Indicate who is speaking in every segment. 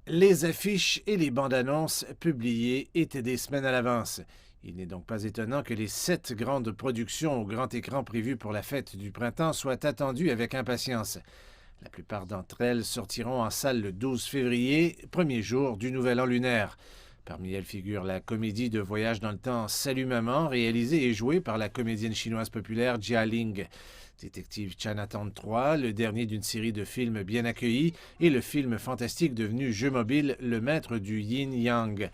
Speaker 1: Les affiches et les bandes annonces publiées étaient des semaines à l'avance. Il n'est donc pas étonnant que les 7 grandes productions au grand écran prévues pour la fête du printemps soient attendues avec impatience. La plupart d'entre elles sortiront en salle le 12 février, premier jour du nouvel an lunaire. Parmi elles figure la comédie de voyage dans le temps Salut Maman, réalisée et jouée par la comédienne chinoise populaire Jia Ling. Détective Chinatown 3, le dernier d'une série de films bien accueillis, et le film fantastique devenu jeu mobile Le Maître du Yin-Yang.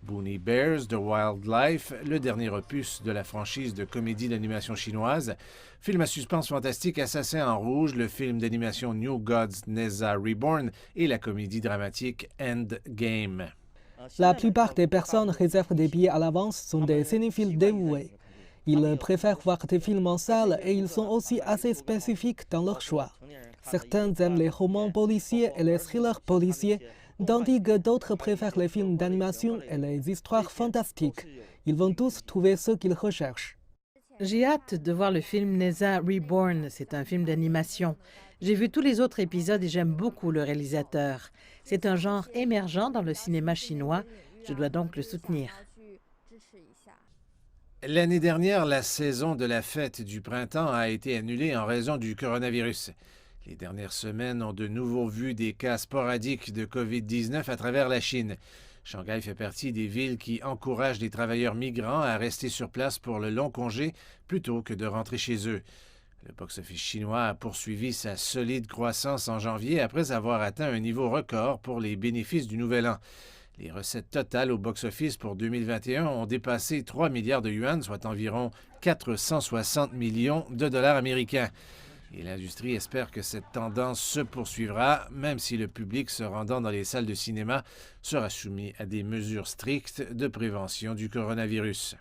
Speaker 1: Boonie Bears, The Wildlife, le dernier opus de la franchise de comédie d'animation chinoise. Film à suspense fantastique Assassin en rouge, le film d'animation New Gods Neza Reborn et la comédie dramatique Endgame.
Speaker 2: La plupart des personnes réservent des billets à l'avance sont des cinéphiles dévoués. Ils préfèrent voir des films en salle et ils sont aussi assez spécifiques dans leur choix. Certains aiment les romans policiers et les thrillers policiers, tandis que d'autres préfèrent les films d'animation et les histoires fantastiques. Ils vont tous trouver ce qu'ils recherchent.
Speaker 3: J'ai hâte de voir le film Neza Reborn. C'est un film d'animation. J'ai vu tous les autres épisodes et j'aime beaucoup le réalisateur. C'est un genre émergent dans le cinéma chinois. Je dois donc le soutenir.
Speaker 1: L'année dernière, la saison de la fête du printemps a été annulée en raison du coronavirus. Les dernières semaines ont de nouveau vu des cas sporadiques de COVID-19 à travers la Chine. Shanghai fait partie des villes qui encouragent les travailleurs migrants à rester sur place pour le long congé plutôt que de rentrer chez eux. Le box-office chinois a poursuivi sa solide croissance en janvier après avoir atteint un niveau record pour les bénéfices du Nouvel An. Les recettes totales au box-office pour 2021 ont dépassé 3 milliards de yuan, soit environ 460 millions de dollars américains. Et l'industrie espère que cette tendance se poursuivra, même si le public se rendant dans les salles de cinéma sera soumis à des mesures strictes de prévention du coronavirus.